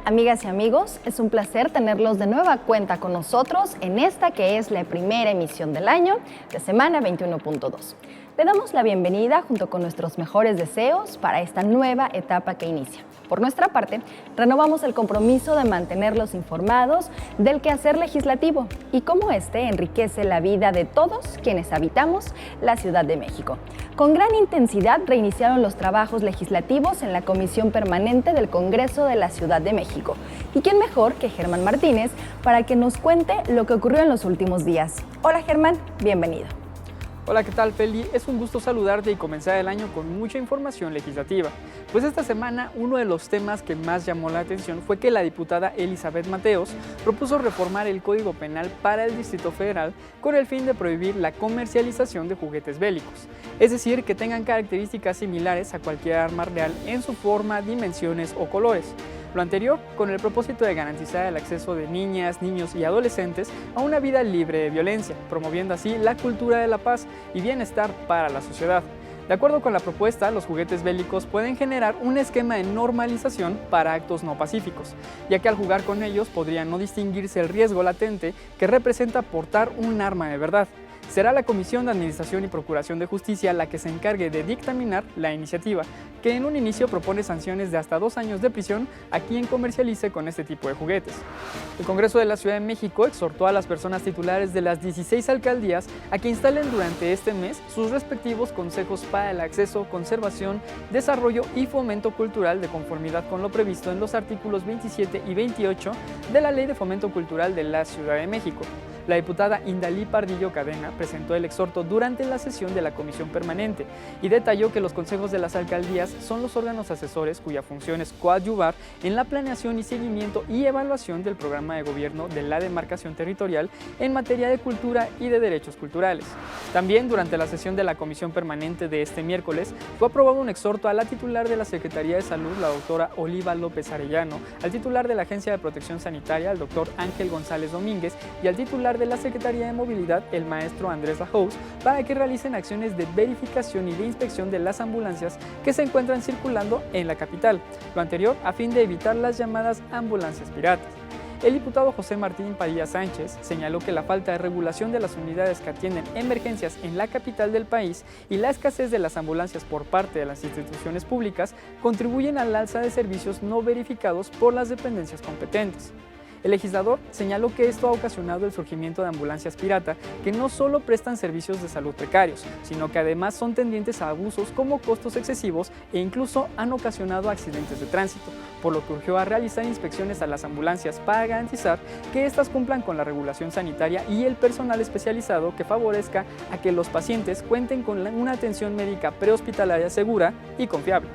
Amigas y amigos, es un placer tenerlos de nueva cuenta con nosotros en esta que es la primera emisión del año de Semana 21.2. Le damos la bienvenida junto con nuestros mejores deseos para esta nueva etapa que inicia. Por nuestra parte, renovamos el compromiso de mantenerlos informados del quehacer legislativo y cómo este enriquece la vida de todos quienes habitamos la Ciudad de México. Con gran intensidad reiniciaron los trabajos legislativos en la Comisión Permanente del Congreso de la Ciudad de México. ¿Y quién mejor que Germán Martínez para que nos cuente lo que ocurrió en los últimos días? Hola Germán, bienvenido. Hola, ¿qué tal, Feli? Es un gusto saludarte y comenzar el año con mucha información legislativa. Pues esta semana uno de los temas que más llamó la atención fue que la diputada Elizabeth Mateos propuso reformar el Código Penal para el Distrito Federal con el fin de prohibir la comercialización de juguetes bélicos, es decir, que tengan características similares a cualquier arma real en su forma, dimensiones o colores. Lo anterior con el propósito de garantizar el acceso de niñas, niños y adolescentes a una vida libre de violencia, promoviendo así la cultura de la paz y bienestar para la sociedad. De acuerdo con la propuesta, los juguetes bélicos pueden generar un esquema de normalización para actos no pacíficos, ya que al jugar con ellos podría no distinguirse el riesgo latente que representa portar un arma de verdad. Será la Comisión de Administración y Procuración de Justicia la que se encargue de dictaminar la iniciativa, que en un inicio propone sanciones de hasta 2 años de prisión a quien comercialice con este tipo de juguetes. El Congreso de la Ciudad de México exhortó a las personas titulares de las 16 alcaldías a que instalen durante este mes sus respectivos consejos para el acceso, conservación, desarrollo y fomento cultural de conformidad con lo previsto en los artículos 27 y 28 de la Ley de Fomento Cultural de la Ciudad de México. La diputada Indalí Pardillo Cadena presentó el exhorto durante la sesión de la Comisión Permanente y detalló que los consejos de las alcaldías son los órganos asesores cuya función es coadyuvar en la planeación y seguimiento y evaluación del programa de gobierno de la demarcación territorial en materia de cultura y de derechos culturales. También durante la sesión de la Comisión Permanente de este miércoles fue aprobado un exhorto a la titular de la Secretaría de Salud, la doctora Oliva López Arellano, al titular de la Agencia de Protección Sanitaria, el doctor Ángel González Domínguez, y al titular de la Secretaría de Movilidad, el maestro Andrés Lahoz, para que realicen acciones de verificación y de inspección de las ambulancias que se encuentran circulando en la capital, lo anterior a fin de evitar las llamadas ambulancias piratas. El diputado José Martín Padilla Sánchez señaló que la falta de regulación de las unidades que atienden emergencias en la capital del país y la escasez de las ambulancias por parte de las instituciones públicas contribuyen al alza de servicios no verificados por las dependencias competentes. El legislador señaló que esto ha ocasionado el surgimiento de ambulancias pirata que no solo prestan servicios de salud precarios, sino que además son tendientes a abusos como costos excesivos e incluso han ocasionado accidentes de tránsito, por lo que urgió a realizar inspecciones a las ambulancias para garantizar que éstas cumplan con la regulación sanitaria y el personal especializado que favorezca a que los pacientes cuenten con una atención médica prehospitalaria segura y confiable.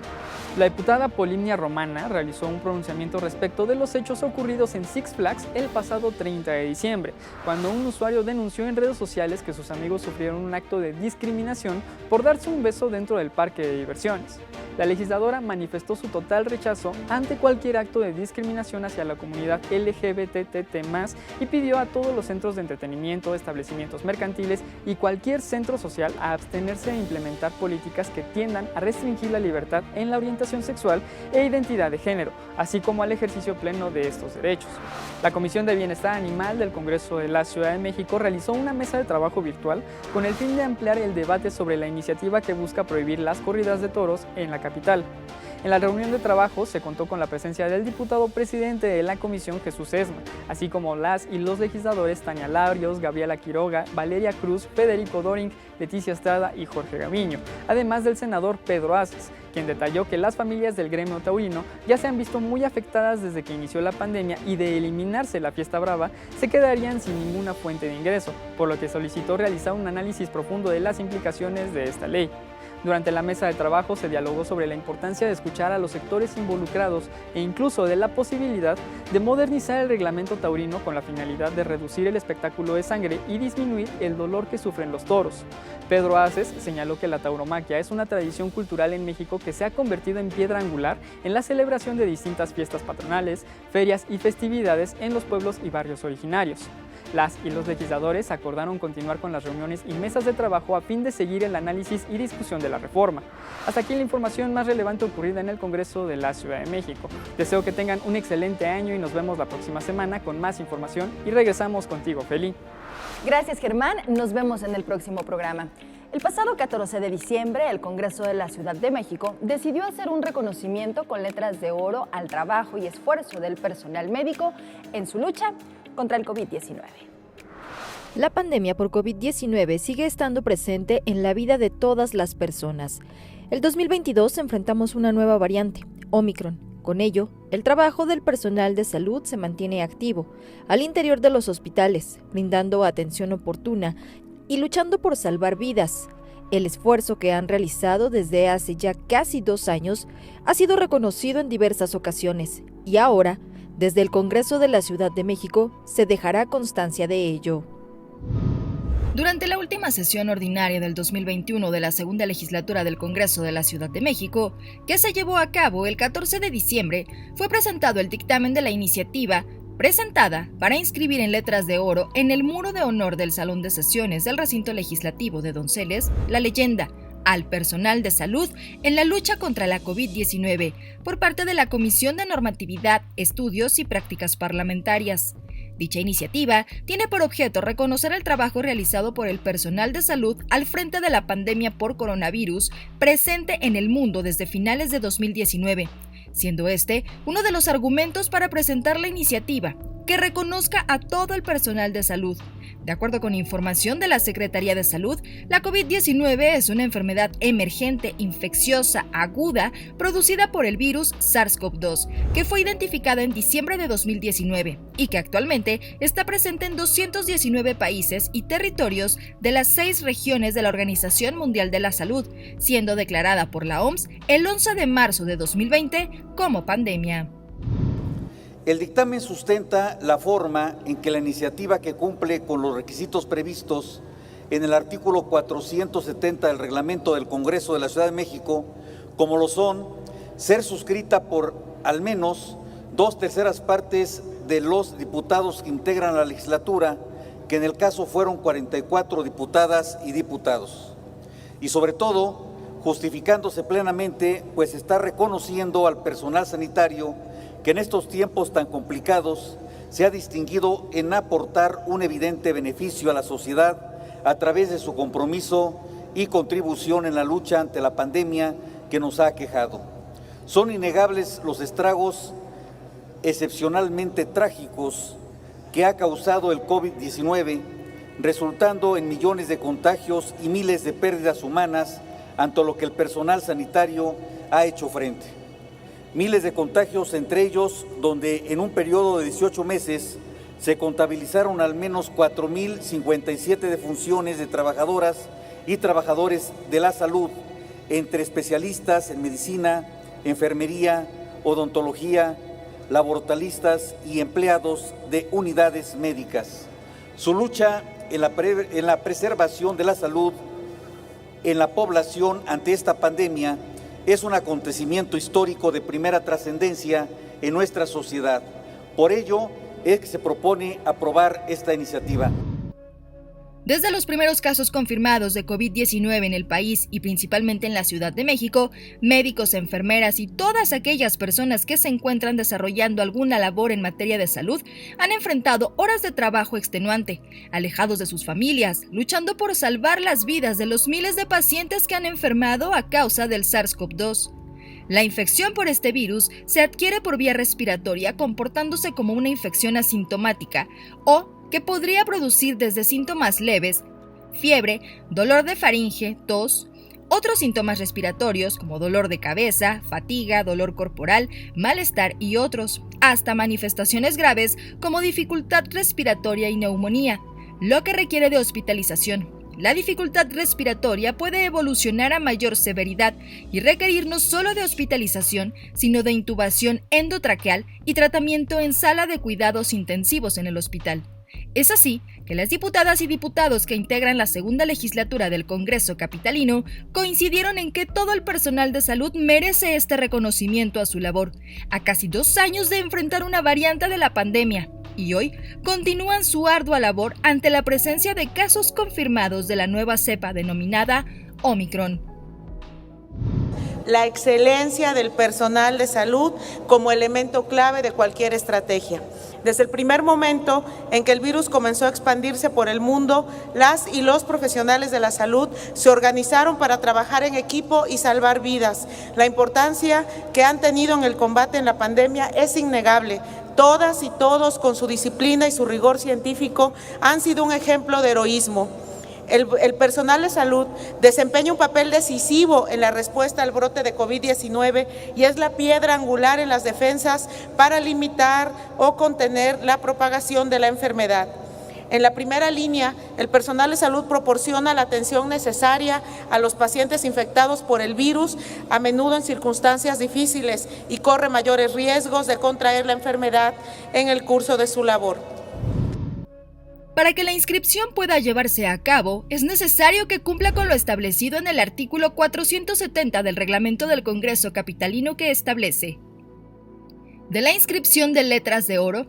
La diputada Polimnia Romana realizó un pronunciamiento respecto de los hechos ocurridos en Six Flags el pasado 30 de diciembre, cuando un usuario denunció en redes sociales que sus amigos sufrieron un acto de discriminación por darse un beso dentro del parque de diversiones. La legisladora manifestó su total rechazo ante cualquier acto de discriminación hacia la comunidad LGBTT+, y pidió a todos los centros de entretenimiento, establecimientos mercantiles y cualquier centro social a abstenerse de implementar políticas que tiendan a restringir la libertad en la orientación sexual e identidad de género, así como al ejercicio pleno de estos derechos. La Comisión de Bienestar Animal del Congreso de la Ciudad de México realizó una mesa de trabajo virtual con el fin de ampliar el debate sobre la iniciativa que busca prohibir las corridas de toros en la capital. En la reunión de trabajo se contó con la presencia del diputado presidente de la comisión, Jesús Esma, así como las y los legisladores Tania Labrios, Gabriela Quiroga, Valeria Cruz, Federico Doring, Leticia Estrada y Jorge Gaviño, además del senador Pedro Aces, quien detalló que las familias del gremio taurino ya se han visto muy afectadas desde que inició la pandemia y de eliminarse la fiesta brava, se quedarían sin ninguna fuente de ingreso, por lo que solicitó realizar un análisis profundo de las implicaciones de esta ley. Durante la mesa de trabajo se dialogó sobre la importancia de escuchar a los sectores involucrados e incluso de la posibilidad de modernizar el reglamento taurino con la finalidad de reducir el espectáculo de sangre y disminuir el dolor que sufren los toros. Pedro Aces señaló que la tauromaquia es una tradición cultural en México que se ha convertido en piedra angular en la celebración de distintas fiestas patronales, ferias y festividades en los pueblos y barrios originarios. Las y los legisladores acordaron continuar con las reuniones y mesas de trabajo a fin de seguir el análisis y discusión de la la reforma. Hasta aquí la información más relevante ocurrida en el Congreso de la Ciudad de México. Deseo que tengan un excelente año y nos vemos la próxima semana con más información y regresamos contigo, Feli. Gracias, Germán. Nos vemos en el próximo programa. El pasado 14 de diciembre, el Congreso de la Ciudad de México decidió hacer un reconocimiento con letras de oro al trabajo y esfuerzo del personal médico en su lucha contra el COVID-19. La pandemia por COVID-19 sigue estando presente en la vida de todas las personas. El 2022 enfrentamos una nueva variante, Omicron. Con ello, el trabajo del personal de salud se mantiene activo al interior de los hospitales, brindando atención oportuna y luchando por salvar vidas. El esfuerzo que han realizado desde hace ya casi 2 años ha sido reconocido en diversas ocasiones y ahora, desde el Congreso de la Ciudad de México, se dejará constancia de ello. Durante la última sesión ordinaria del 2021 de la segunda legislatura del Congreso de la Ciudad de México, que se llevó a cabo el 14 de diciembre, fue presentado el dictamen de la iniciativa presentada para inscribir en letras de oro en el muro de honor del Salón de Sesiones del Recinto Legislativo de Donceles la leyenda al personal de salud en la lucha contra la COVID-19 por parte de la Comisión de Normatividad, Estudios y Prácticas Parlamentarias. Dicha iniciativa tiene por objeto reconocer el trabajo realizado por el personal de salud al frente de la pandemia por coronavirus presente en el mundo desde finales de 2019, siendo este uno de los argumentos para presentar la iniciativa, que reconozca a todo el personal de salud. De acuerdo con información de la Secretaría de Salud, la COVID-19 es una enfermedad emergente infecciosa aguda producida por el virus SARS-CoV-2, que fue identificada en diciembre de 2019 y que actualmente está presente en 219 países y territorios de las 6 regiones de la Organización Mundial de la Salud, siendo declarada por la OMS el 11 de marzo de 2020 como pandemia. El dictamen sustenta la forma en que la iniciativa, que cumple con los requisitos previstos en el artículo 470 del Reglamento del Congreso de la Ciudad de México, como lo son ser suscrita por al menos 2/3 partes de los diputados que integran la legislatura, que en el caso fueron 44 diputadas y diputados. Y sobre todo, justificándose plenamente, pues está reconociendo al personal sanitario que en estos tiempos tan complicados se ha distinguido en aportar un evidente beneficio a la sociedad a través de su compromiso y contribución en la lucha ante la pandemia que nos ha aquejado. Son innegables los estragos excepcionalmente trágicos que ha causado el COVID-19, resultando en millones de contagios y miles de pérdidas humanas ante lo que el personal sanitario ha hecho frente. Miles de contagios, entre ellos donde en un periodo de 18 meses se contabilizaron al menos 4.057 defunciones de trabajadoras y trabajadores de la salud, entre especialistas en medicina, enfermería, odontología, laboratoristas y empleados de unidades médicas. Su lucha en la preservación de la salud en la población ante esta pandemia es un acontecimiento histórico de primera trascendencia en nuestra sociedad. Por ello es que se propone aprobar esta iniciativa. Desde los primeros casos confirmados de COVID-19 en el país y principalmente en la Ciudad de México, médicos, enfermeras y todas aquellas personas que se encuentran desarrollando alguna labor en materia de salud han enfrentado horas de trabajo extenuante, alejados de sus familias, luchando por salvar las vidas de los miles de pacientes que han enfermado a causa del SARS-CoV-2. La infección por este virus se adquiere por vía respiratoria comportándose como una infección asintomática o que podría producir desde síntomas leves, fiebre, dolor de faringe, tos, otros síntomas respiratorios como dolor de cabeza, fatiga, dolor corporal, malestar y otros, hasta manifestaciones graves como dificultad respiratoria y neumonía, lo que requiere de hospitalización. La dificultad respiratoria puede evolucionar a mayor severidad y requerir no solo de hospitalización, sino de intubación endotraqueal y tratamiento en sala de cuidados intensivos en el hospital. Es así que las diputadas y diputados que integran la segunda legislatura del Congreso capitalino coincidieron en que todo el personal de salud merece este reconocimiento a su labor, a casi 2 años de enfrentar una variante de la pandemia, y hoy continúan su ardua labor ante la presencia de casos confirmados de la nueva cepa denominada Omicron. la excelencia del personal de salud como elemento clave de cualquier estrategia. Desde el primer momento en que el virus comenzó a expandirse por el mundo, las y los profesionales de la salud se organizaron para trabajar en equipo y salvar vidas. La importancia que han tenido en el combate en la pandemia es innegable. Todas y todos, con su disciplina y su rigor científico, han sido un ejemplo de heroísmo. El personal de salud desempeña un papel decisivo en la respuesta al brote de COVID-19 y es la piedra angular en las defensas para limitar o contener la propagación de la enfermedad. En la primera línea, el personal de salud proporciona la atención necesaria a los pacientes infectados por el virus, a menudo en circunstancias difíciles, y corre mayores riesgos de contraer la enfermedad en el curso de su labor. Para que la inscripción pueda llevarse a cabo, es necesario que cumpla con lo establecido en el artículo 470 del Reglamento del Congreso Capitalino, que establece: de la inscripción de letras de oro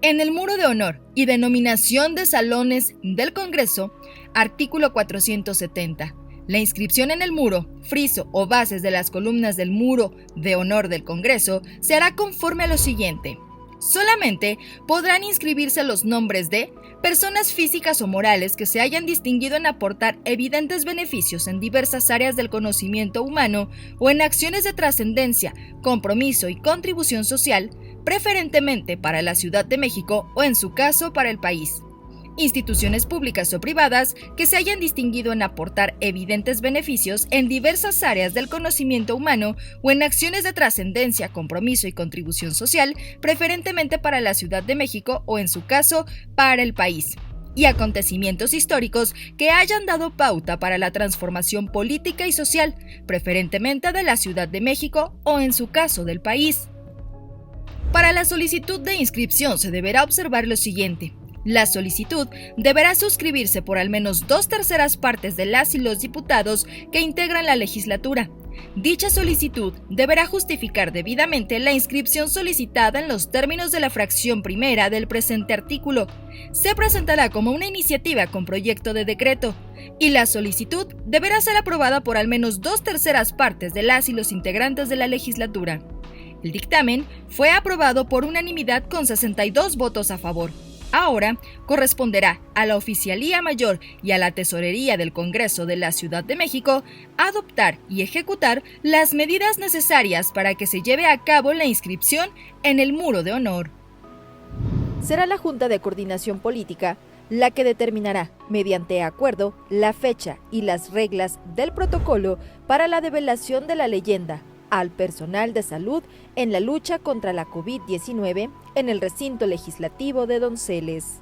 en el muro de honor y denominación de salones del Congreso, artículo 470. La inscripción en el muro, friso o bases de las columnas del muro de honor del Congreso se hará conforme a lo siguiente. Solamente podrán inscribirse los nombres de personas físicas o morales que se hayan distinguido en aportar evidentes beneficios en diversas áreas del conocimiento humano o en acciones de trascendencia, compromiso y contribución social, preferentemente para la Ciudad de México o en su caso para el país. Instituciones públicas o privadas que se hayan distinguido en aportar evidentes beneficios en diversas áreas del conocimiento humano o en acciones de trascendencia, compromiso y contribución social, preferentemente para la Ciudad de México o en su caso para el país. Y acontecimientos históricos que hayan dado pauta para la transformación política y social, preferentemente de la Ciudad de México o en su caso del país. Para la solicitud de inscripción se deberá observar lo siguiente. La solicitud deberá suscribirse por al menos 2/3 partes de las y los diputados que integran la legislatura. Dicha solicitud deberá justificar debidamente la inscripción solicitada en los términos de la fracción primera del presente artículo. Se presentará como una iniciativa con proyecto de decreto, y la solicitud deberá ser aprobada por al menos 2/3 partes de las y los integrantes de la legislatura. El dictamen fue aprobado por unanimidad con 62 votos a favor. Ahora corresponderá a la Oficialía Mayor y a la Tesorería del Congreso de la Ciudad de México adoptar y ejecutar las medidas necesarias para que se lleve a cabo la inscripción en el muro de honor. Será la Junta de Coordinación Política la que determinará, mediante acuerdo, la fecha y las reglas del protocolo para la develación de la leyenda al personal de salud en la lucha contra la COVID-19 en el recinto legislativo de Donceles.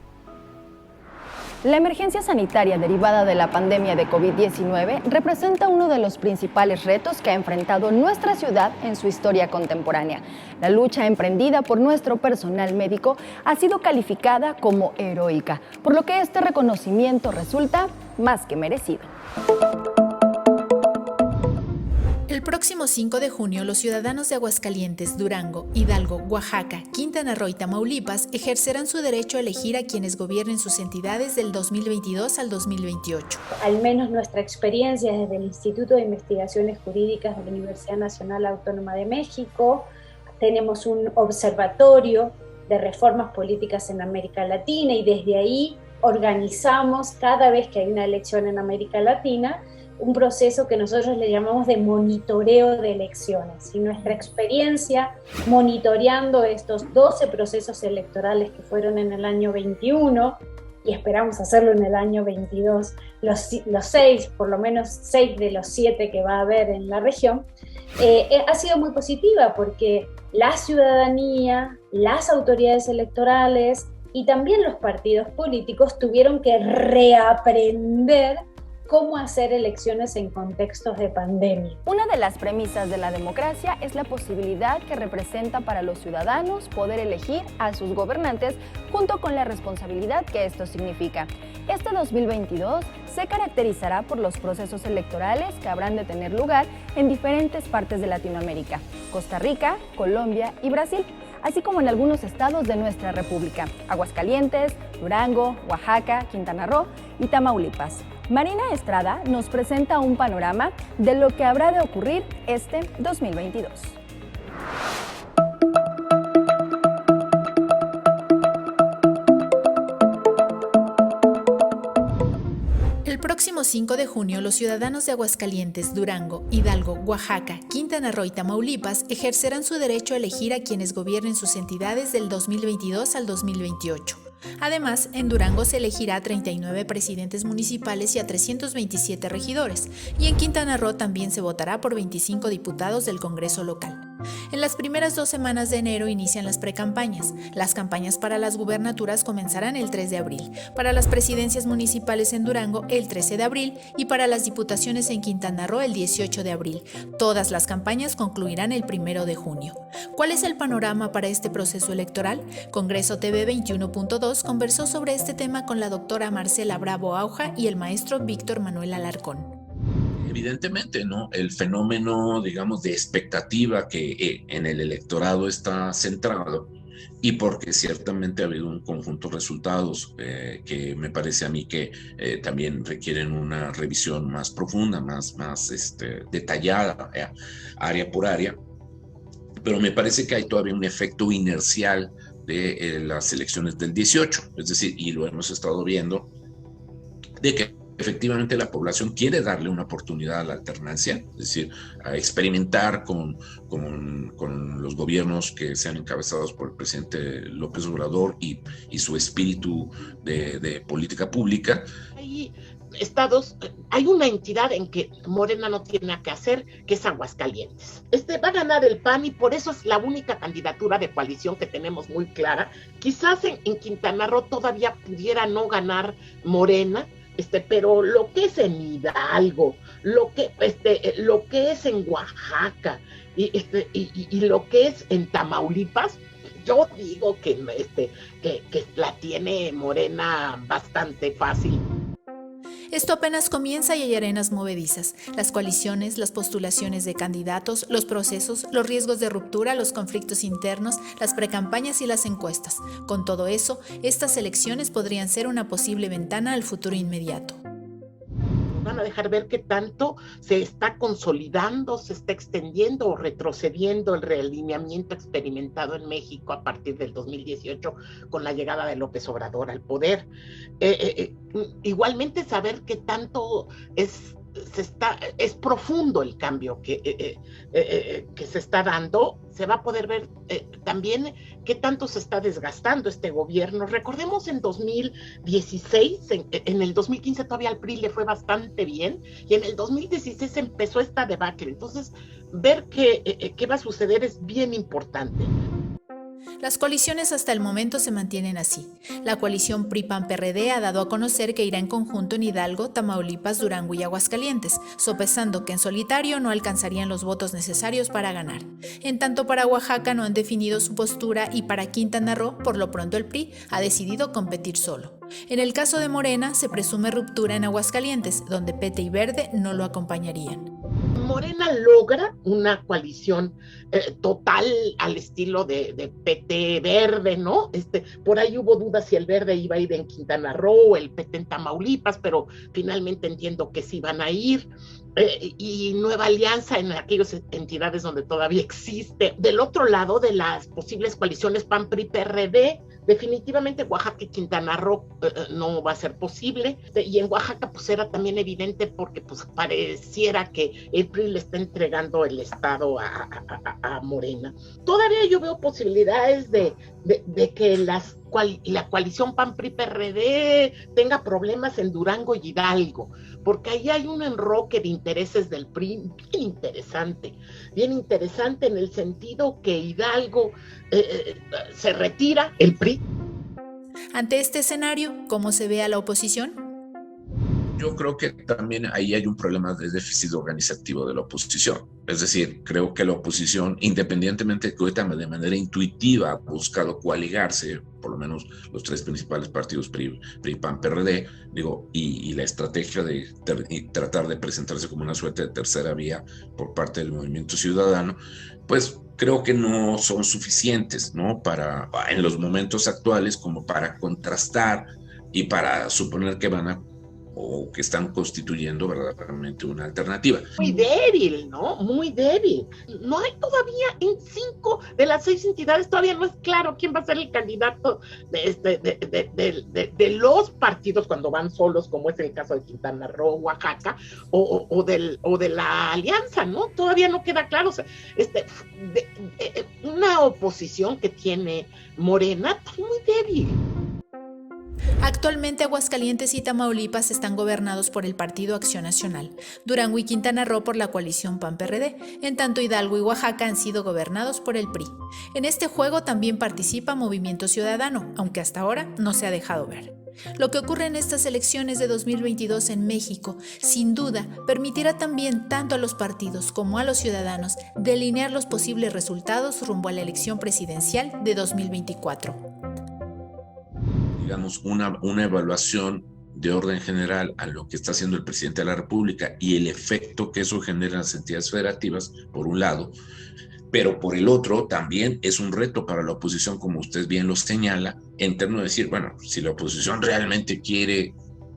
La emergencia sanitaria derivada de la pandemia de COVID-19 representa uno de los principales retos que ha enfrentado nuestra ciudad en su historia contemporánea. La lucha emprendida por nuestro personal médico ha sido calificada como heroica, por lo que este reconocimiento resulta más que merecido. El próximo 5 de junio, los ciudadanos de Aguascalientes, Durango, Hidalgo, Oaxaca, Quintana Roo y Tamaulipas ejercerán su derecho a elegir a quienes gobiernen sus entidades del 2022 al 2028. Al menos nuestra experiencia desde el Instituto de Investigaciones Jurídicas de la Universidad Nacional Autónoma de México, tenemos un observatorio de reformas políticas en América Latina y desde ahí organizamos cada vez que hay una elección en América Latina un proceso que nosotros le llamamos de monitoreo de elecciones. Y nuestra experiencia monitoreando estos 12 procesos electorales que fueron en el año 21, y esperamos hacerlo en el año 22, los 6, por lo menos 6 de los 7 que va a haber en la región, ha sido muy positiva porque la ciudadanía, las autoridades electorales y también los partidos políticos tuvieron que reaprender cómo hacer elecciones en contextos de pandemia. Una de las premisas de la democracia es la posibilidad que representa para los ciudadanos poder elegir a sus gobernantes junto con la responsabilidad que esto significa. Este 2022 se caracterizará por los procesos electorales que habrán de tener lugar en diferentes partes de Latinoamérica, Costa Rica, Colombia y Brasil, así como en algunos estados de nuestra República, Aguascalientes, Durango, Oaxaca, Quintana Roo y Tamaulipas. Marina Estrada nos presenta un panorama de lo que habrá de ocurrir este 2022. El próximo 5 de junio, los ciudadanos de Aguascalientes, Durango, Hidalgo, Oaxaca, Quintana Roo y Tamaulipas ejercerán su derecho a elegir a quienes gobiernen sus entidades del 2022 al 2028. Además, en Durango se elegirá a 39 presidentes municipales y a 327 regidores, y en Quintana Roo también se votará por 25 diputados del Congreso local. En las primeras 2 semanas de enero inician las precampañas. Las campañas para las gubernaturas comenzarán el 3 de abril, para las presidencias municipales en Durango el 13 de abril y para las diputaciones en Quintana Roo el 18 de abril. Todas las campañas concluirán el 1 de junio. ¿Cuál es el panorama para este proceso electoral? Congreso TV 21.2 conversó sobre este tema con la doctora Marcela Bravo Auja y el maestro Víctor Manuel Alarcón. Evidentemente, ¿no? El fenómeno, digamos, de expectativa que en el electorado está centrado, y porque ciertamente ha habido un conjunto de resultados que me parece a mí que también requieren una revisión más profunda, más detallada, área por área, pero me parece que hay todavía un efecto inercial de las elecciones del 18, es decir, y lo hemos estado viendo, de que efectivamente la población quiere darle una oportunidad a la alternancia, es decir, a experimentar con los gobiernos que sean encabezados por el presidente López Obrador y su espíritu de política pública. Hay estados, hay una entidad en que Morena no tiene nada que hacer, que es Aguascalientes. Va a ganar el PAN y por eso es la única candidatura de coalición que tenemos muy clara. Quizás en Quintana Roo todavía pudiera no ganar Morena, pero lo que es en Hidalgo, lo que es en Oaxaca y lo que es en Tamaulipas, yo digo que la tiene Morena bastante fácil. Esto apenas comienza y hay arenas movedizas. Las coaliciones, las postulaciones de candidatos, los procesos, los riesgos de ruptura, los conflictos internos, las precampañas y las encuestas. Con todo eso, estas elecciones podrían ser una posible ventana al futuro inmediato. Van a dejar ver qué tanto se está consolidando, se está extendiendo o retrocediendo el realineamiento experimentado en México a partir del 2018 con la llegada de López Obrador al poder. Igualmente saber qué tanto es profundo el cambio que se está dando. Se va a poder ver también qué tanto se está desgastando este gobierno. Recordemos en 2016, en el 2015 todavía al PRI le fue bastante bien y en el 2016 empezó esta debacle. Entonces, ver qué va a suceder es bien importante. Las coaliciones hasta el momento se mantienen así. La coalición PRI-PAN-PRD ha dado a conocer que irá en conjunto en Hidalgo, Tamaulipas, Durango y Aguascalientes, sopesando que en solitario no alcanzarían los votos necesarios para ganar. En tanto, para Oaxaca no han definido su postura y para Quintana Roo, por lo pronto el PRI ha decidido competir solo. En el caso de Morena, se presume ruptura en Aguascalientes, donde PT y Verde no lo acompañarían. Morena logra una coalición total al estilo de PT Verde, ¿no? Por ahí hubo dudas si el Verde iba a ir en Quintana Roo o el PT en Tamaulipas, pero finalmente entiendo que sí van a ir. Y Nueva Alianza en aquellas entidades donde todavía existe. Del otro lado de las posibles coaliciones PAN-PRI-PRD, definitivamente Oaxaca y Quintana Roo no va a ser posible, y en Oaxaca pues era también evidente porque pues pareciera que el PRI le está entregando el estado a Morena. Todavía yo veo posibilidades de que la coalición PAN-PRI-PRD tenga problemas en Durango y Hidalgo, porque ahí hay un enroque de intereses del PRI bien interesante en el sentido que Hidalgo se retira el PRI. Ante este escenario, ¿cómo se ve a la oposición? Yo creo que también ahí hay un problema de déficit organizativo de la oposición. Es decir, creo que la oposición, independientemente de que ahorita de manera intuitiva ha buscado coaligarse, por lo menos los tres principales partidos, PRI, PAN, PRD, y la estrategia de tratar de presentarse como una suerte de tercera vía por parte del Movimiento Ciudadano, pues creo que no son suficientes, ¿no? En los momentos actuales como para contrastar y para suponer que van a o que están constituyendo verdaderamente una alternativa. Muy débil, ¿no? Muy débil. No hay todavía en 5 de las 6 entidades, todavía no es claro quién va a ser el candidato de los partidos cuando van solos, como es el caso de Quintana Roo, Oaxaca, o de la alianza, ¿no? Todavía no queda claro. O sea, una oposición que tiene Morena es muy débil. Actualmente Aguascalientes y Tamaulipas están gobernados por el Partido Acción Nacional, Durango y Quintana Roo por la coalición PAN-PRD, en tanto Hidalgo y Oaxaca han sido gobernados por el PRI. En este juego también participa Movimiento Ciudadano, aunque hasta ahora no se ha dejado ver. Lo que ocurre en estas elecciones de 2022 en México, sin duda, permitirá también tanto a los partidos como a los ciudadanos delinear los posibles resultados rumbo a la elección presidencial de 2024. Digamos, una evaluación de orden general a lo que está haciendo el presidente de la República y el efecto que eso genera en las entidades federativas, por un lado, pero por el otro también es un reto para la oposición, como usted bien lo señala, en términos de decir, bueno, si la oposición realmente quiere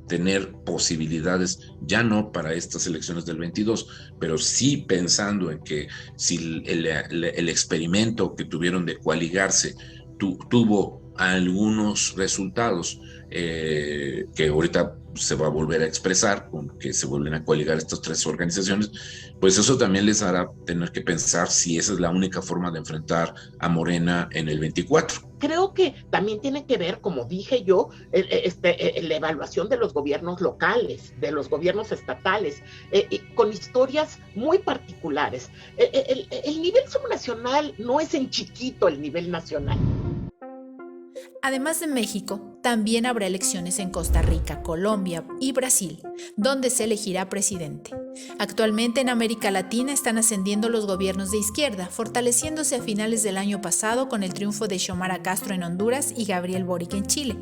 tener posibilidades, ya no para estas elecciones del 22, pero sí pensando en que si el experimento que tuvieron de coaligarse tuvo algunos resultados que ahorita se va a volver a expresar, con que se vuelven a coaligar estas 3 organizaciones, pues eso también les hará tener que pensar si esa es la única forma de enfrentar a Morena en el 24. Creo que también tiene que ver, como dije yo, la evaluación de los gobiernos locales, de los gobiernos estatales, con historias muy particulares. El nivel subnacional no es en chiquito el nivel nacional. Además de México, también habrá elecciones en Costa Rica, Colombia y Brasil, donde se elegirá presidente. Actualmente en América Latina están ascendiendo los gobiernos de izquierda, fortaleciéndose a finales del año pasado con el triunfo de Xiomara Castro en Honduras y Gabriel Boric en Chile.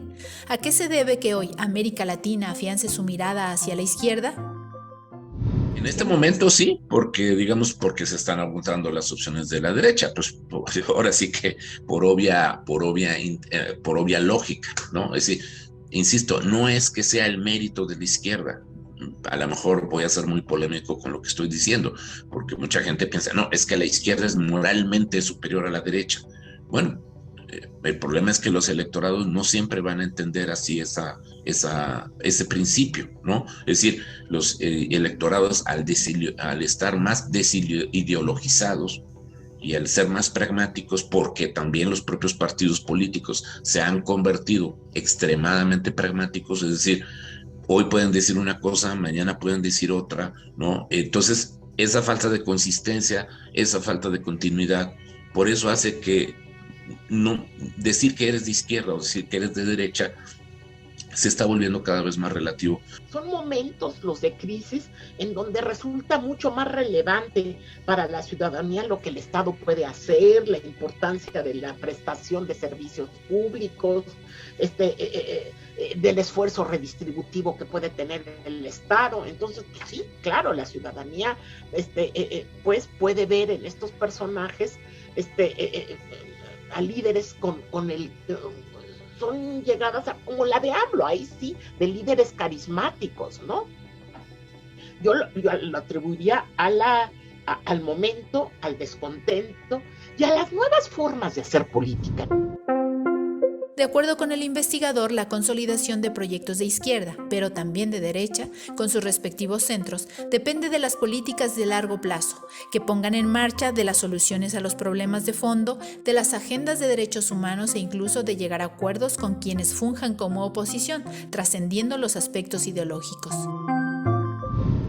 ¿A qué se debe que hoy América Latina afiance su mirada hacia la izquierda? En este momento sí, porque se están agotando las opciones de la derecha, pues ahora sí que por obvia lógica, ¿no? Es decir, insisto, no es que sea el mérito de la izquierda. A lo mejor voy a ser muy polémico con lo que estoy diciendo, porque mucha gente piensa, no, es que la izquierda es moralmente superior a la derecha. Bueno, el problema es que los electorados no siempre van a entender así ese principio, ¿no? Es decir, los electorados al estar más desideologizados y al ser más pragmáticos, porque también los propios partidos políticos se han convertido extremadamente pragmáticos, es decir, hoy pueden decir una cosa, mañana pueden decir otra, ¿no? Entonces, esa falta de consistencia, esa falta de continuidad, por eso hace que no decir que eres de izquierda o decir que eres de derecha se está volviendo cada vez más relativo. Son momentos los de crisis en donde resulta mucho más relevante para la ciudadanía lo que el Estado puede hacer, la importancia de la prestación de servicios públicos, del esfuerzo redistributivo que puede tener el Estado. Entonces, pues sí, claro, la ciudadanía pues puede ver en estos personajes a líderes son llegadas como la de AMLO, ahí sí, de líderes carismáticos, ¿no? Yo lo atribuiría al momento, al descontento y a las nuevas formas de hacer política. De acuerdo con el investigador, la consolidación de proyectos de izquierda, pero también de derecha, con sus respectivos centros, depende de las políticas de largo plazo, que pongan en marcha, de las soluciones a los problemas de fondo, de las agendas de derechos humanos e incluso de llegar a acuerdos con quienes funjan como oposición, trascendiendo los aspectos ideológicos.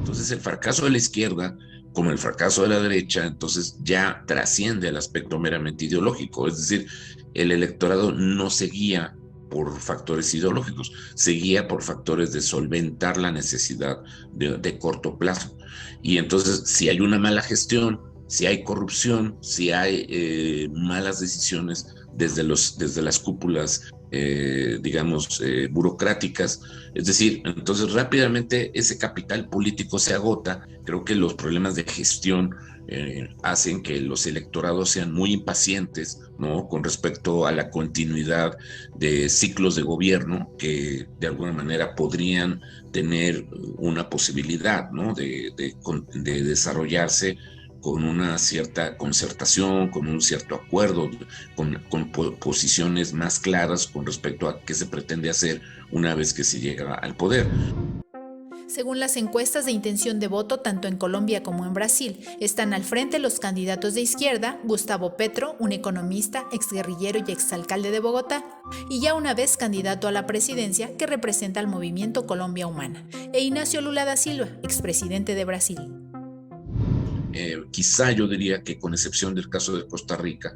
Entonces, el fracaso de la izquierda, como el fracaso de la derecha, entonces ya trasciende el aspecto meramente ideológico, es decir, el electorado no se guía por factores ideológicos, se guía por factores de solventar la necesidad de corto plazo. Y entonces, si hay una mala gestión, si hay corrupción, si hay malas decisiones, desde las cúpulas, burocráticas. Es decir, entonces rápidamente ese capital político se agota. Creo que los problemas de gestión hacen que los electorados sean muy impacientes, ¿no?, con respecto a la continuidad de ciclos de gobierno que de alguna manera podrían tener una posibilidad, ¿no?, de desarrollarse con una cierta concertación, con un cierto acuerdo, con posiciones más claras con respecto a qué se pretende hacer una vez que se llega al poder. Según las encuestas de intención de voto, tanto en Colombia como en Brasil, están al frente los candidatos de izquierda, Gustavo Petro, un economista, exguerrillero y exalcalde de Bogotá, y ya una vez candidato a la presidencia que representa al movimiento Colombia Humana, e Ignacio Lula da Silva, expresidente de Brasil. Quizá yo diría que, con excepción del caso de Costa Rica,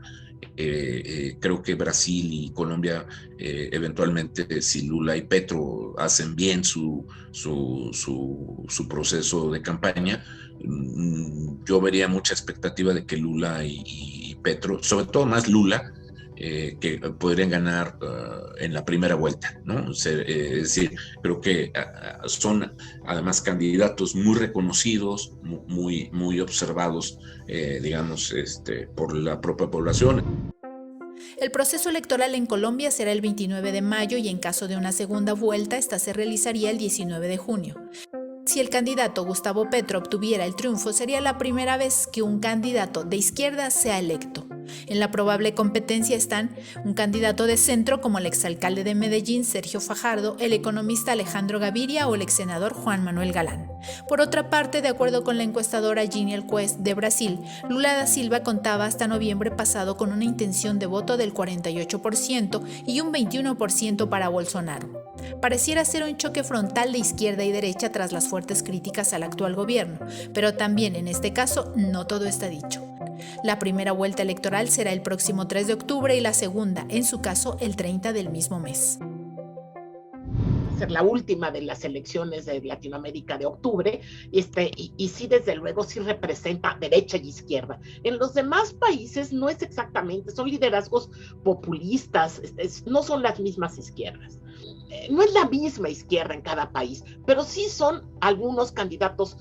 creo que Brasil y Colombia, eventualmente, si Lula y Petro hacen bien su proceso de campaña, yo vería mucha expectativa de que Lula y Petro, sobre todo más Lula, que podrían ganar en la primera vuelta, ¿no? Es decir, creo que son además candidatos muy reconocidos, muy observados, por la propia población. El proceso electoral en Colombia será el 29 de mayo y en caso de una segunda vuelta, esta se realizaría el 19 de junio. Si el candidato Gustavo Petro obtuviera el triunfo, sería la primera vez que un candidato de izquierda sea electo. En la probable competencia están un candidato de centro como el exalcalde de Medellín, Sergio Fajardo, el economista Alejandro Gaviria o el exsenador Juan Manuel Galán. Por otra parte, de acuerdo con la encuestadora Genial Quest de Brasil, Lula da Silva contaba hasta noviembre pasado con una intención de voto del 48% y un 21% para Bolsonaro. Pareciera ser un choque frontal de izquierda y derecha tras las fuertes críticas al actual gobierno, pero también en este caso no todo está dicho. La primera vuelta electoral será el próximo 3 de octubre y la segunda, en su caso, el 30 del mismo mes. Ser la última de las elecciones de Latinoamérica de octubre, y sí, desde luego, sí representa derecha y izquierda. En los demás países no es exactamente, son liderazgos populistas, no son las mismas izquierdas. No es la misma izquierda en cada país, pero sí son algunos candidatos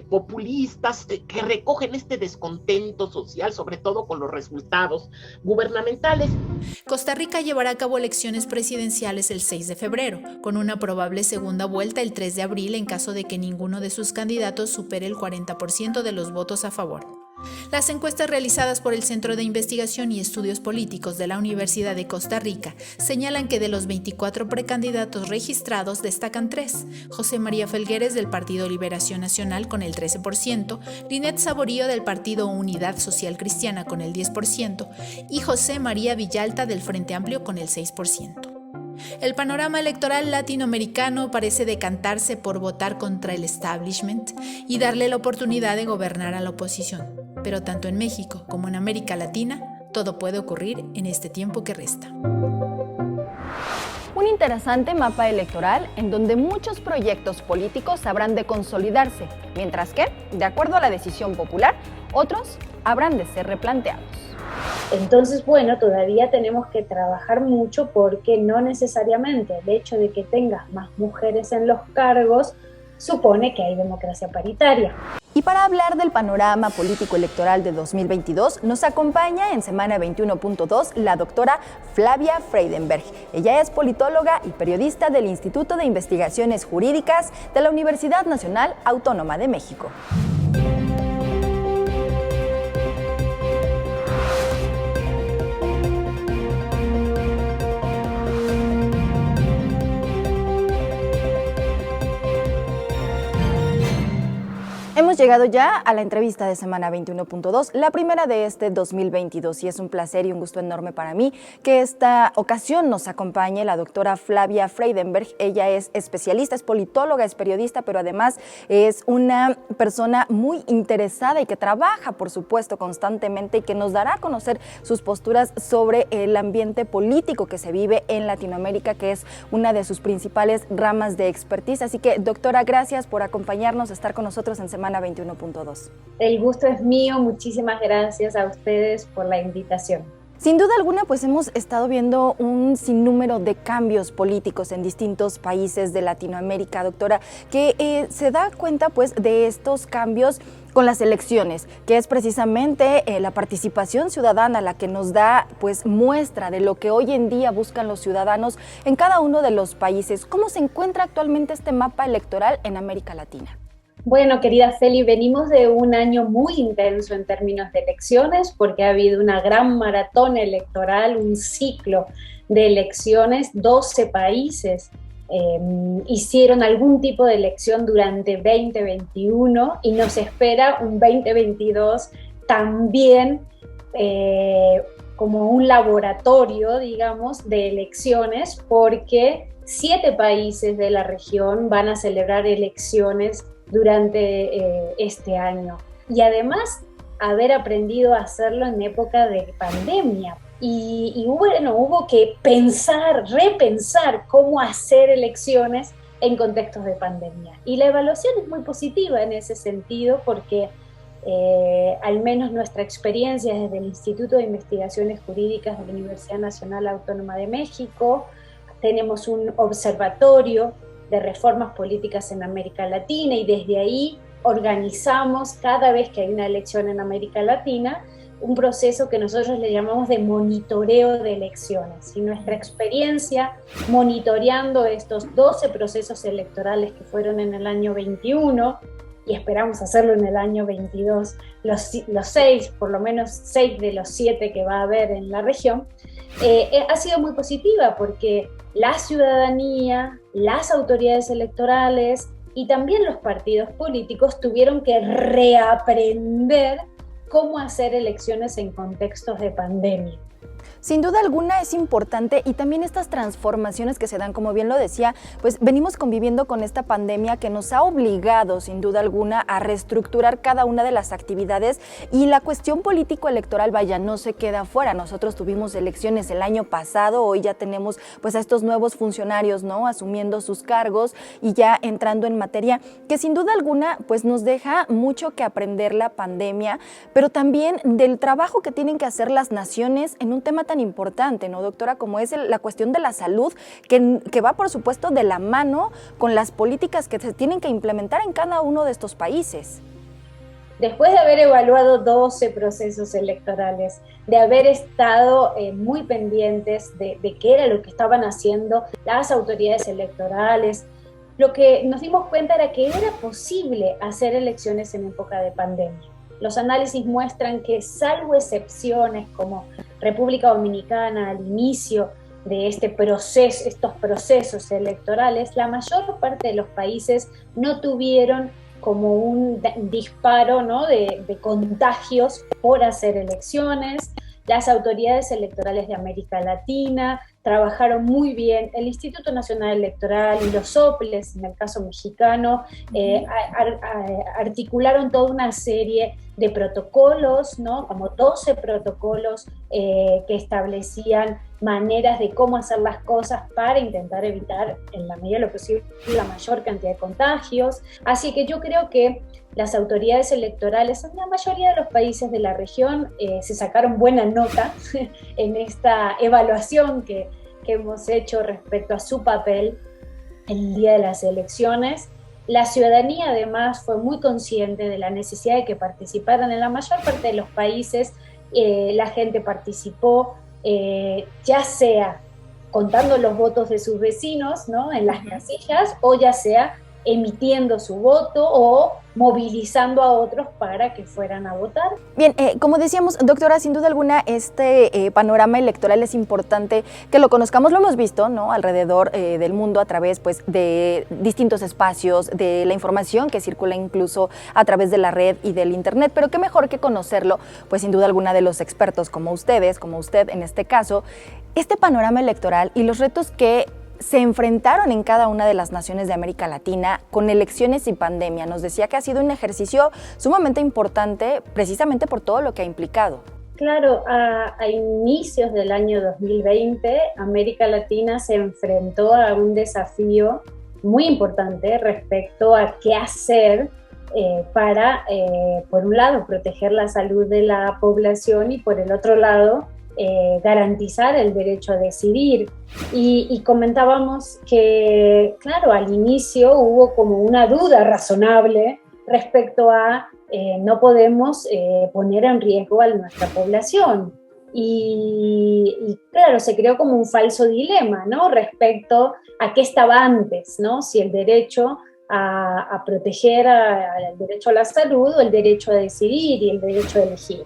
populistas que recogen este descontento social, sobre todo con los resultados gubernamentales. Costa Rica llevará a cabo elecciones presidenciales el 6 de febrero, con una probable segunda vuelta el 3 de abril en caso de que ninguno de sus candidatos supere el 40% de los votos a favor. Las encuestas realizadas por el Centro de Investigación y Estudios Políticos de la Universidad de Costa Rica señalan que de los 24 precandidatos registrados destacan 3: José María Felgueres del Partido Liberación Nacional con el 13%, Linet Saborío del Partido Unidad Social Cristiana con el 10% y José María Villalta del Frente Amplio con el 6%. El panorama electoral latinoamericano parece decantarse por votar contra el establishment y darle la oportunidad de gobernar a la oposición. Pero tanto en México como en América Latina, todo puede ocurrir en este tiempo que resta. Un interesante mapa electoral en donde muchos proyectos políticos habrán de consolidarse, mientras que, de acuerdo a la decisión popular, otros habrán de ser replanteados. Entonces, bueno, todavía tenemos que trabajar mucho porque no necesariamente el hecho de que tengas más mujeres en los cargos supone que hay democracia paritaria. Y para hablar del panorama político electoral de 2022, nos acompaña en Semana 21.2 la doctora Flavia Freidenberg. Ella es politóloga y periodista del Instituto de Investigaciones Jurídicas de la Universidad Nacional Autónoma de México. Hemos llegado ya a la entrevista de Semana 21.2, la primera de este 2022, y es un placer y un gusto enorme para mí que esta ocasión nos acompañe la doctora Flavia Freidenberg. Ella es especialista, es politóloga, es periodista, pero además es una persona muy interesada y que trabaja, por supuesto, constantemente y que nos dará a conocer sus posturas sobre el ambiente político que se vive en Latinoamérica, que es una de sus principales ramas de expertise. Así que, doctora, gracias por acompañarnos, estar con nosotros en Semana 21.2. El gusto es mío, muchísimas gracias a ustedes por la invitación. Sin duda alguna, pues hemos estado viendo un sinnúmero de cambios políticos en distintos países de Latinoamérica, doctora, que se da cuenta pues de estos cambios con las elecciones, que es precisamente la participación ciudadana la que nos da pues muestra de lo que hoy en día buscan los ciudadanos en cada uno de los países. ¿Cómo se encuentra actualmente este mapa electoral en América Latina? Bueno, querida Feli, venimos de un año muy intenso en términos de elecciones porque ha habido una gran maratón electoral, un ciclo de elecciones, 12 países hicieron algún tipo de elección durante 2021 y nos espera un 2022 también como un laboratorio, digamos, de elecciones porque 7 países de la región van a celebrar elecciones durante este año y además haber aprendido a hacerlo en época de pandemia y hubo que repensar cómo hacer elecciones en contextos de pandemia y la evaluación es muy positiva en ese sentido porque al menos nuestra experiencia desde el Instituto de Investigaciones Jurídicas de la Universidad Nacional Autónoma de México, tenemos un observatorio de reformas políticas en América Latina y desde ahí organizamos cada vez que hay una elección en América Latina un proceso que nosotros le llamamos de monitoreo de elecciones y nuestra experiencia monitoreando estos 12 procesos electorales que fueron en el año 21 y esperamos hacerlo en el año 22, los 6, por lo menos 6 de los 7 que va a haber en la región, ha sido muy positiva porque la ciudadanía, las autoridades electorales y también los partidos políticos tuvieron que reaprender cómo hacer elecciones en contextos de pandemia. Sin duda alguna es importante y también estas transformaciones que se dan, como bien lo decía, pues venimos conviviendo con esta pandemia que nos ha obligado sin duda alguna a reestructurar cada una de las actividades y la cuestión político-electoral, vaya, no se queda fuera. Nosotros tuvimos elecciones el año pasado, hoy ya tenemos pues a estos nuevos funcionarios, ¿no? Asumiendo sus cargos y ya entrando en materia, que sin duda alguna pues nos deja mucho que aprender la pandemia, pero también del trabajo que tienen que hacer las naciones en un tema tan importante, ¿no, doctora? Como es la cuestión de la salud, que va, por supuesto, de la mano con las políticas que se tienen que implementar en cada uno de estos países. Después de haber evaluado 12 procesos electorales, de haber estado muy pendientes de qué era lo que estaban haciendo las autoridades electorales, lo que nos dimos cuenta era que era posible hacer elecciones en época de pandemia. Los análisis muestran que, salvo excepciones como República Dominicana al inicio de estos procesos electorales, la mayor parte de los países no tuvieron como un disparo, ¿no? de contagios por hacer elecciones. Las autoridades electorales de América Latina trabajaron muy bien, el Instituto Nacional Electoral y los OPLES, en el caso mexicano, articularon toda una serie de protocolos, ¿no? Como 12 protocolos que establecían maneras de cómo hacer las cosas para intentar evitar, en la medida de lo posible, la mayor cantidad de contagios. Así que yo creo que las autoridades electorales en la mayoría de los países de la región se sacaron buena nota en esta evaluación que hemos hecho respecto a su papel el día de las elecciones. La ciudadanía además fue muy consciente de la necesidad de que participaran. En la mayor parte de los países la gente participó, ya sea contando los votos de sus vecinos, ¿no? En las casillas, o ya sea emitiendo su voto o movilizando a otros para que fueran a votar. Bien, como decíamos, doctora, sin duda alguna este panorama electoral es importante que lo conozcamos, lo hemos visto, ¿no? Alrededor del mundo a través pues, de distintos espacios, de la información que circula incluso a través de la red y del internet, pero qué mejor que conocerlo, pues sin duda alguna de los expertos como ustedes, como usted en este caso, este panorama electoral y los retos que se enfrentaron en cada una de las naciones de América Latina con elecciones y pandemia. Nos decía que ha sido un ejercicio sumamente importante precisamente por todo lo que ha implicado. Claro, a inicios del año 2020, América Latina se enfrentó a un desafío muy importante respecto a qué hacer para, por un lado, proteger la salud de la población y por el otro lado, garantizar el derecho a decidir. Y comentábamos que, claro, al inicio hubo como una duda razonable respecto a no podemos poner en riesgo a nuestra población. Y claro, se creó como un falso dilema, ¿no? Respecto a qué estaba antes, ¿no? Si el derecho a proteger el derecho a la salud o el derecho a decidir y el derecho a elegir.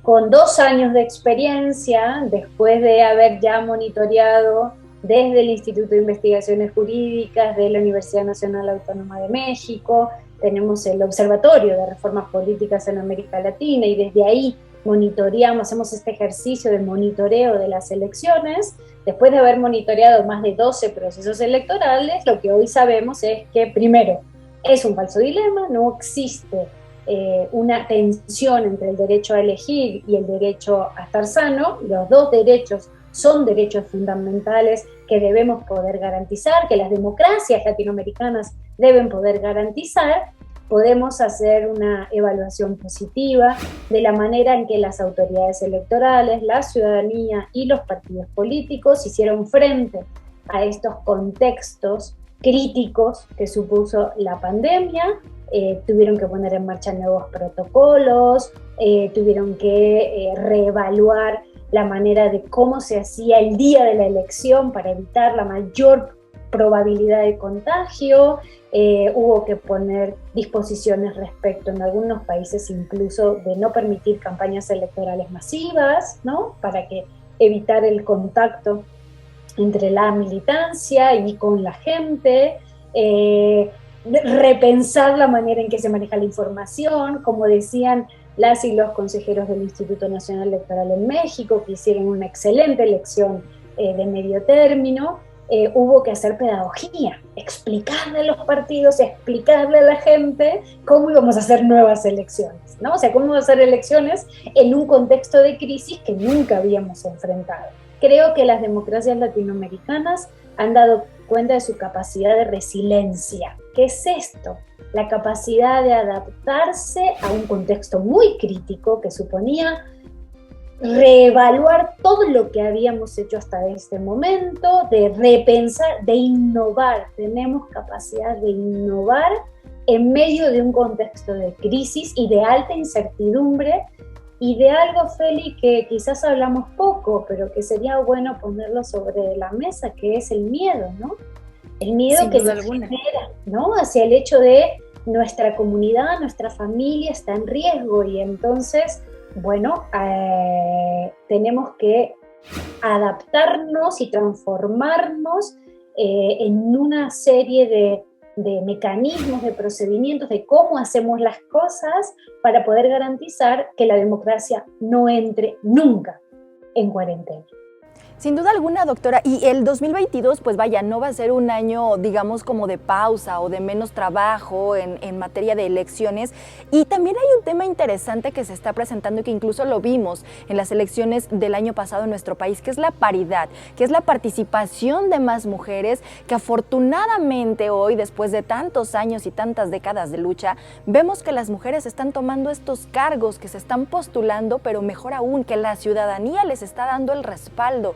Con 2 años de experiencia, después de haber ya monitoreado desde el Instituto de Investigaciones Jurídicas de la Universidad Nacional Autónoma de México, tenemos el Observatorio de Reformas Políticas en América Latina y desde ahí monitoreamos, hacemos este ejercicio de monitoreo de las elecciones. Después de haber monitoreado más de 12 procesos electorales, lo que hoy sabemos es que, primero, es un falso dilema, no existe una tensión entre el derecho a elegir y el derecho a estar sano. Los dos derechos son derechos fundamentales que debemos poder garantizar, que las democracias latinoamericanas deben poder garantizar. Podemos hacer una evaluación positiva de la manera en que las autoridades electorales, la ciudadanía y los partidos políticos hicieron frente a estos contextos críticos que supuso la pandemia. Tuvieron que poner en marcha nuevos protocolos, tuvieron que reevaluar la manera de cómo se hacía el día de la elección para evitar la mayor probabilidad de contagio. Hubo que poner disposiciones respecto en algunos países incluso de no permitir campañas electorales masivas, ¿no? Para evitar el contacto entre la militancia y con la gente, repensar la manera en que se maneja la información, como decían las y los consejeros del Instituto Nacional Electoral en México, que hicieron una excelente elección de medio término. Hubo que hacer pedagogía, explicarle a los partidos, explicarle a la gente cómo íbamos a hacer nuevas elecciones, ¿no? O sea, cómo hacer elecciones en un contexto de crisis que nunca habíamos enfrentado. Creo que las democracias latinoamericanas han dado cuenta de su capacidad de resiliencia. ¿Qué es esto? La capacidad de adaptarse a un contexto muy crítico que suponía reevaluar todo lo que habíamos hecho hasta este momento, de repensar, de innovar. Tenemos capacidad de innovar en medio de un contexto de crisis y de alta incertidumbre y de algo, Feli, que quizás hablamos poco, pero que sería bueno ponerlo sobre la mesa, que es el miedo, ¿no? El miedo que nos genera, ¿no? Hacia el hecho de nuestra comunidad, nuestra familia está en riesgo y entonces, bueno, tenemos que adaptarnos y transformarnos en una serie de mecanismos, de procedimientos, de cómo hacemos las cosas para poder garantizar que la democracia no entre nunca en cuarentena. Sin duda alguna, doctora, y el 2022, pues vaya, no va a ser un año, digamos, como de pausa o de menos trabajo en materia de elecciones. Y también hay un tema interesante que se está presentando y que incluso lo vimos en las elecciones del año pasado en nuestro país, que es la paridad, que es la participación de más mujeres, que afortunadamente hoy, después de tantos años y tantas décadas de lucha, vemos que las mujeres están tomando estos cargos, que se están postulando, pero mejor aún, que la ciudadanía les está dando el respaldo.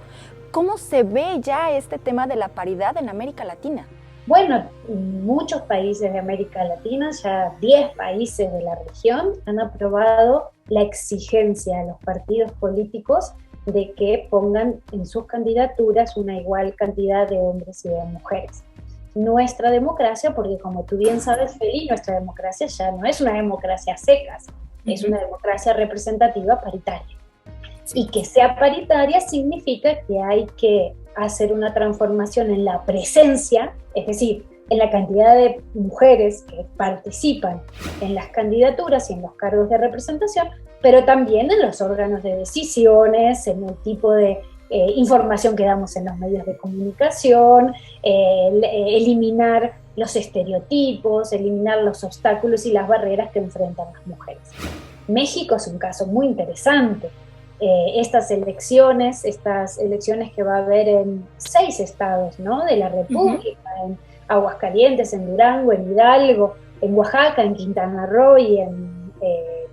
¿Cómo se ve ya este tema de la paridad en América Latina? Bueno, muchos países de América Latina, ya 10 países de la región, han aprobado la exigencia a los partidos políticos de que pongan en sus candidaturas una igual cantidad de hombres y de mujeres. Nuestra democracia, porque como tú bien sabes, Feli, nuestra democracia ya no es una democracia secas, es una democracia representativa paritaria. Y que sea paritaria significa que hay que hacer una transformación en la presencia, es decir, en la cantidad de mujeres que participan en las candidaturas y en los cargos de representación, pero también en los órganos de decisiones, en el tipo de información que damos en los medios de comunicación, eliminar los estereotipos, eliminar los obstáculos y las barreras que enfrentan las mujeres. México es un caso muy interesante. Estas elecciones que va a haber en 6 estados, ¿no?, de la República, en Aguascalientes, en Durango, en Hidalgo, en Oaxaca, en Quintana Roo y en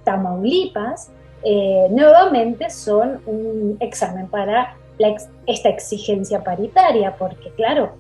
Tamaulipas, nuevamente son un examen para esta exigencia paritaria, porque claro,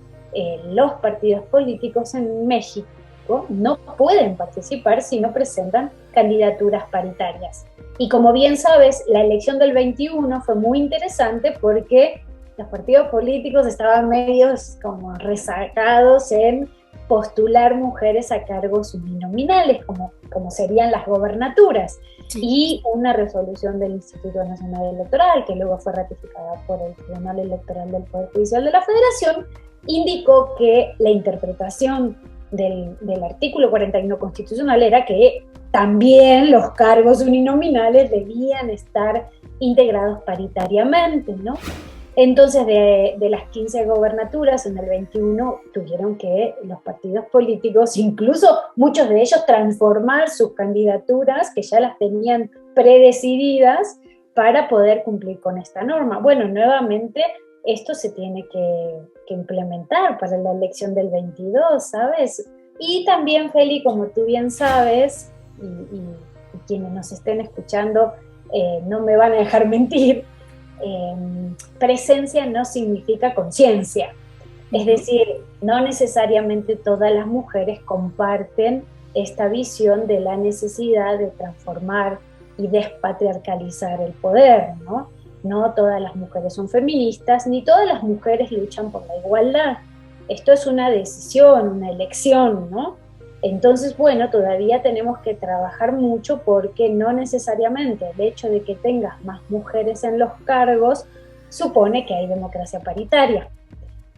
los partidos políticos en México no pueden participar si no presentan candidaturas paritarias. Y como bien sabes, la elección del 21 fue muy interesante porque los partidos políticos estaban medios como rezagados en postular mujeres a cargos uninominales, como serían las gobernaturas. Sí. Y una resolución del Instituto Nacional Electoral, que luego fue ratificada por el Tribunal Electoral del Poder Judicial de la Federación, indicó que la interpretación del artículo 41 constitucional era que también los cargos uninominales debían estar integrados paritariamente, ¿no? Entonces, de las 15 gobernaturas en el 21, tuvieron que los partidos políticos, incluso muchos de ellos, transformar sus candidaturas, que ya las tenían predecididas, para poder cumplir con esta norma. Bueno, nuevamente, esto se tiene que implementar para la elección del 22, ¿sabes? Y también, Feli, como tú bien sabes, y quienes nos estén escuchando no me van a dejar mentir, presencia no significa conciencia. Es decir, no necesariamente todas las mujeres comparten esta visión de la necesidad de transformar y despatriarcalizar el poder, ¿no? No todas las mujeres son feministas, ni todas las mujeres luchan por la igualdad. Esto es una decisión, una elección, ¿no? Entonces, bueno, todavía tenemos que trabajar mucho porque no necesariamente el hecho de que tengas más mujeres en los cargos supone que hay democracia paritaria.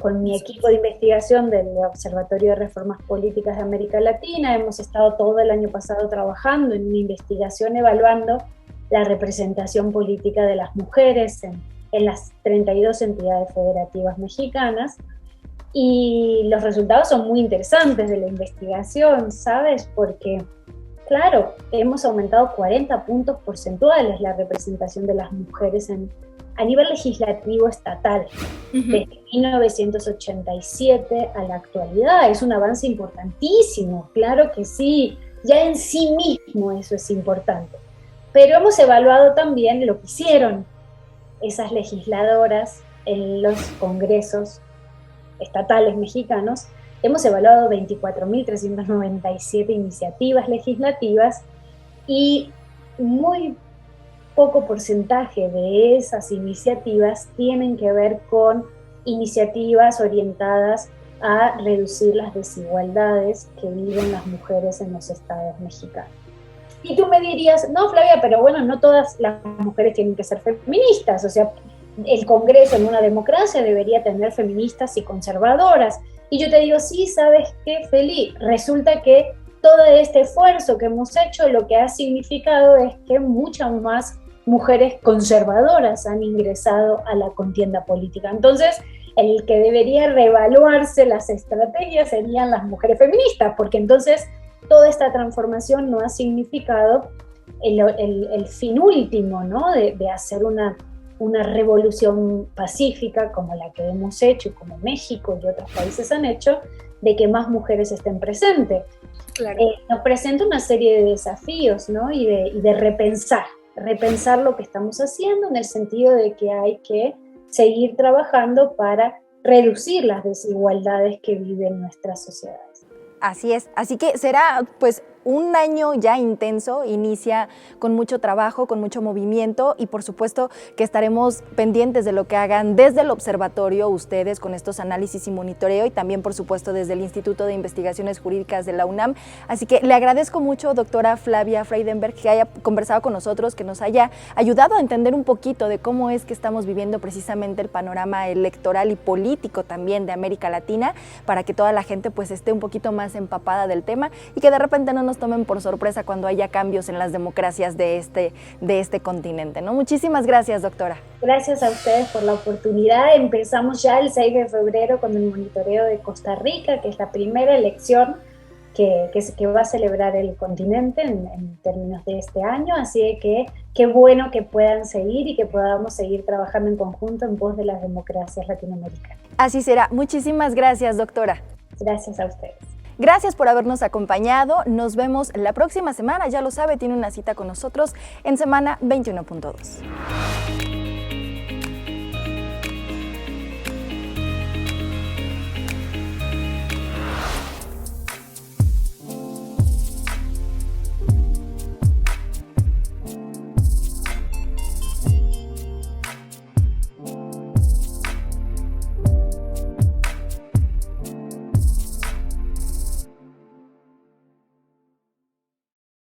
Con mi equipo de investigación del Observatorio de Reformas Políticas de América Latina hemos estado todo el año pasado trabajando en una investigación evaluando la representación política de las mujeres en las 32 entidades federativas mexicanas. Y los resultados son muy interesantes de la investigación, ¿sabes? Porque, claro, hemos aumentado 40 puntos porcentuales la representación de las mujeres a nivel legislativo estatal, desde 1987 a la actualidad. Es un avance importantísimo, claro que sí, ya en sí mismo eso es importante. Pero hemos evaluado también lo que hicieron esas legisladoras en los congresos estatales mexicanos. Hemos evaluado 24.397 iniciativas legislativas y muy poco porcentaje de esas iniciativas tienen que ver con iniciativas orientadas a reducir las desigualdades que viven las mujeres en los estados mexicanos. Y tú me dirías, no, Flavia, pero bueno, no todas las mujeres tienen que ser feministas, o sea, el Congreso en una democracia debería tener feministas y conservadoras. Y yo te digo, sí, ¿sabes qué, Feli? Resulta que todo este esfuerzo que hemos hecho lo que ha significado es que muchas más mujeres conservadoras han ingresado a la contienda política. Entonces, el que debería reevaluarse las estrategias serían las mujeres feministas, porque entonces toda esta transformación no ha significado el fin último, ¿no? De hacer una revolución pacífica como la que hemos hecho, como México y otros países han hecho, de que más mujeres estén presentes. Claro. Nos presenta una serie de desafíos, ¿no? y de repensar lo que estamos haciendo en el sentido de que hay que seguir trabajando para reducir las desigualdades que viven nuestras sociedades. Así es, así que será pues un año ya intenso, inicia con mucho trabajo, con mucho movimiento y por supuesto que estaremos pendientes de lo que hagan desde el observatorio ustedes con estos análisis y monitoreo y también por supuesto desde el Instituto de Investigaciones Jurídicas de la UNAM. Así que le agradezco mucho, doctora Flavia Freydenberg, que haya conversado con nosotros, que nos haya ayudado a entender un poquito de cómo es que estamos viviendo precisamente el panorama electoral y político también de América Latina, para que toda la gente pues esté un poquito más empapada del tema y que de repente no nos tomen por sorpresa cuando haya cambios en las democracias de este continente, ¿no? Muchísimas gracias, doctora. Gracias a ustedes por la oportunidad. Empezamos ya el 6 de febrero con el monitoreo de Costa Rica, que es la primera elección que va a celebrar el continente en términos de este año, así que qué bueno que puedan seguir y que podamos seguir trabajando en conjunto en pos de las democracias latinoamericanas. Así será. Muchísimas gracias, doctora. Gracias a ustedes. Gracias por habernos acompañado. Nos vemos la próxima semana. Ya lo sabe, tiene una cita con nosotros en Semana 21.2.